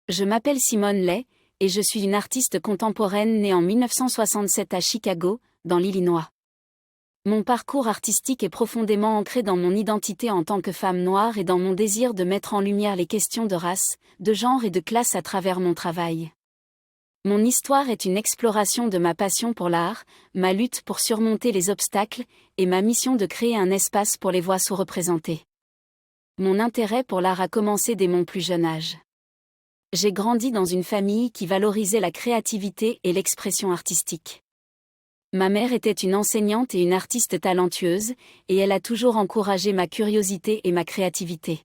Je m'appelle Simone Lay, et je suis une artiste contemporaine née en 1967 à Chicago, dans l'Illinois. Mon parcours artistique est profondément ancré dans mon identité en tant que femme noire et dans mon désir de mettre en lumière les questions de race, de genre et de classe à travers mon travail. Mon histoire est une exploration de ma passion pour l'art, ma lutte pour surmonter les obstacles, et ma mission de créer un espace pour les voix sous-représentées. Mon intérêt pour l'art a commencé dès mon plus jeune âge. J'ai grandi dans une famille qui valorisait la créativité et l'expression artistique. Ma mère était une enseignante et une artiste talentueuse, et elle a toujours encouragé ma curiosité et ma créativité.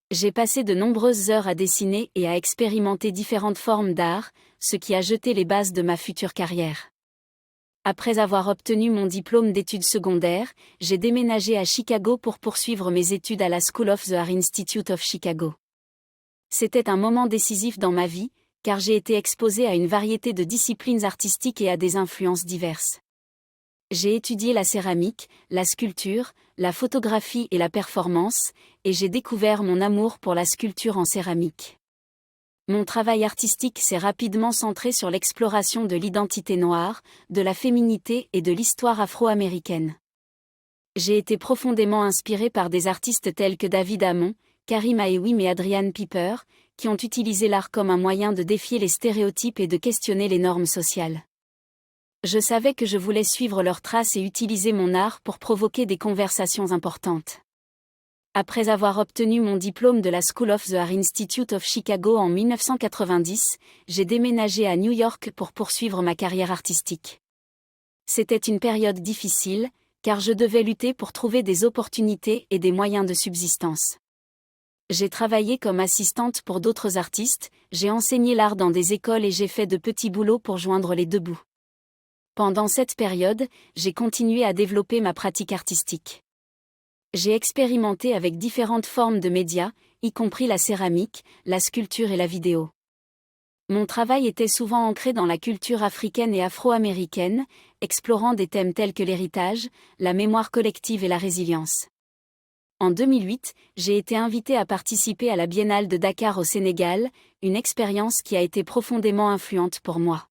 J'ai passé de nombreuses heures à dessiner et à expérimenter différentes formes d'art, ce qui a jeté les bases de ma future carrière. Après avoir obtenu mon diplôme d'études secondaires, j'ai déménagé à Chicago pour poursuivre mes études à la School of the Art Institute of Chicago. C'était un moment décisif dans ma vie, car j'ai été exposée à une variété de disciplines artistiques et à des influences diverses. J'ai étudié la céramique, la sculpture, la photographie et la performance, et j'ai découvert mon amour pour la sculpture en céramique. Mon travail artistique s'est rapidement centré sur l'exploration de l'identité noire, de la féminité et de l'histoire afro-américaine. J'ai été profondément inspirée par des artistes tels que David Hammond, Karim Aewim et Adrian Piper, qui ont utilisé l'art comme un moyen de défier les stéréotypes et de questionner les normes sociales. Je savais que je voulais suivre leurs traces et utiliser mon art pour provoquer des conversations importantes. Après avoir obtenu mon diplôme de la School of the Art Institute of Chicago en 1990, j'ai déménagé à New York pour poursuivre ma carrière artistique. C'était une période difficile, car je devais lutter pour trouver des opportunités et des moyens de subsistance. J'ai travaillé comme assistante pour d'autres artistes, j'ai enseigné l'art dans des écoles et j'ai fait de petits boulots pour joindre les deux bouts. Pendant cette période, j'ai continué à développer ma pratique artistique. J'ai expérimenté avec différentes formes de médias, y compris la céramique, la sculpture et la vidéo. Mon travail était souvent ancré dans la culture africaine et afro-américaine, explorant des thèmes tels que l'héritage, la mémoire collective et la résilience. En 2008, j'ai été invitée à participer à la Biennale de Dakar au Sénégal, une expérience qui a été profondément influente pour moi.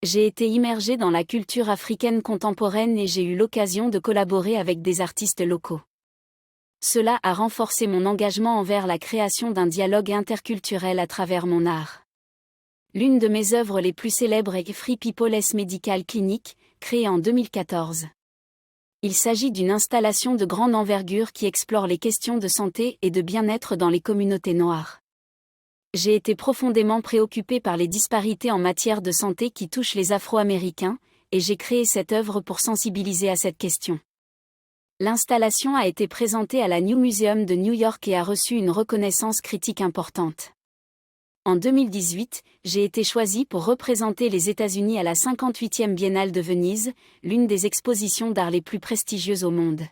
J'ai été immergée dans la culture africaine contemporaine et j'ai eu l'occasion de collaborer avec des artistes locaux. Cela a renforcé mon engagement envers la création d'un dialogue interculturel à travers mon art. L'une de mes œuvres les plus célèbres est Free People's Medical Clinic, créée en 2014. Il s'agit d'une installation de grande envergure qui explore les questions de santé et de bien-être dans les communautés noires. J'ai été profondément préoccupée par les disparités en matière de santé qui touchent les Afro-Américains, et j'ai créé cette œuvre pour sensibiliser à cette question. L'installation a été présentée à la New Museum de New York et a reçu une reconnaissance critique importante. En 2018, j'ai été choisie pour représenter les États-Unis à la 58e Biennale de Venise, l'une des expositions d'art les plus prestigieuses au monde.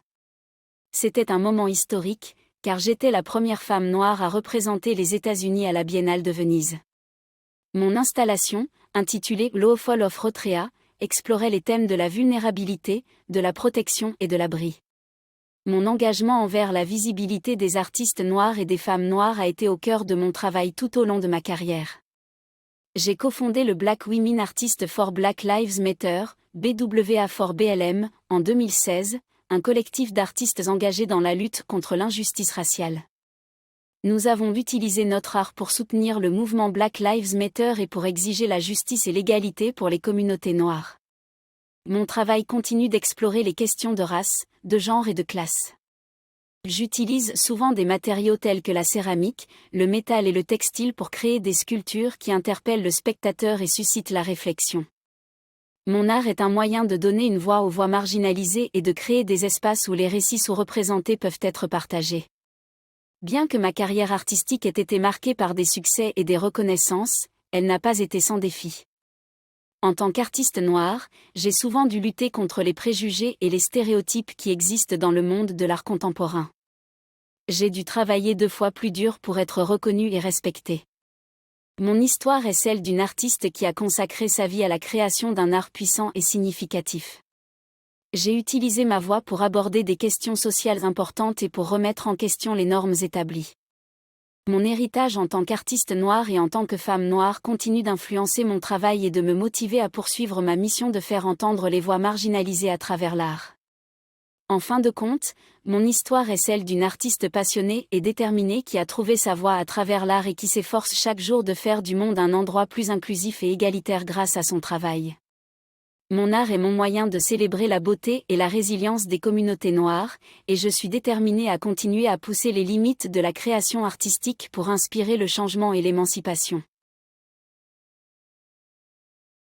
C'était un moment historique, car j'étais la première femme noire à représenter les États-Unis à la Biennale de Venise. Mon installation, intitulée Lawful of Rotrea, explorait les thèmes de la vulnérabilité, de la protection et de l'abri. Mon engagement envers la visibilité des artistes noirs et des femmes noires a été au cœur de mon travail tout au long de ma carrière. J'ai cofondé le Black Women Artists for Black Lives Matter, BWA4BLM, en 2016, un collectif d'artistes engagés dans la lutte contre l'injustice raciale. Nous avons utilisé notre art pour soutenir le mouvement Black Lives Matter et pour exiger la justice et l'égalité pour les communautés noires. Mon travail continue d'explorer les questions de race, de genre et de classe. J'utilise souvent des matériaux tels que la céramique, le métal et le textile pour créer des sculptures qui interpellent le spectateur et suscitent la réflexion. Mon art est un moyen de donner une voix aux voix marginalisées et de créer des espaces où les récits sous-représentés peuvent être partagés. Bien que ma carrière artistique ait été marquée par des succès et des reconnaissances, elle n'a pas été sans défi. En tant qu'artiste noire, j'ai souvent dû lutter contre les préjugés et les stéréotypes qui existent dans le monde de l'art contemporain. J'ai dû travailler 2 fois plus dur pour être reconnue et respectée. Mon histoire est celle d'une artiste qui a consacré sa vie à la création d'un art puissant et significatif. J'ai utilisé ma voix pour aborder des questions sociales importantes et pour remettre en question les normes établies. Mon héritage en tant qu'artiste noire et en tant que femme noire continue d'influencer mon travail et de me motiver à poursuivre ma mission de faire entendre les voix marginalisées à travers l'art. En fin de compte, mon histoire est celle d'une artiste passionnée et déterminée qui a trouvé sa voie à travers l'art et qui s'efforce chaque jour de faire du monde un endroit plus inclusif et égalitaire grâce à son travail. Mon art est mon moyen de célébrer la beauté et la résilience des communautés noires, et je suis déterminée à continuer à pousser les limites de la création artistique pour inspirer le changement et l'émancipation.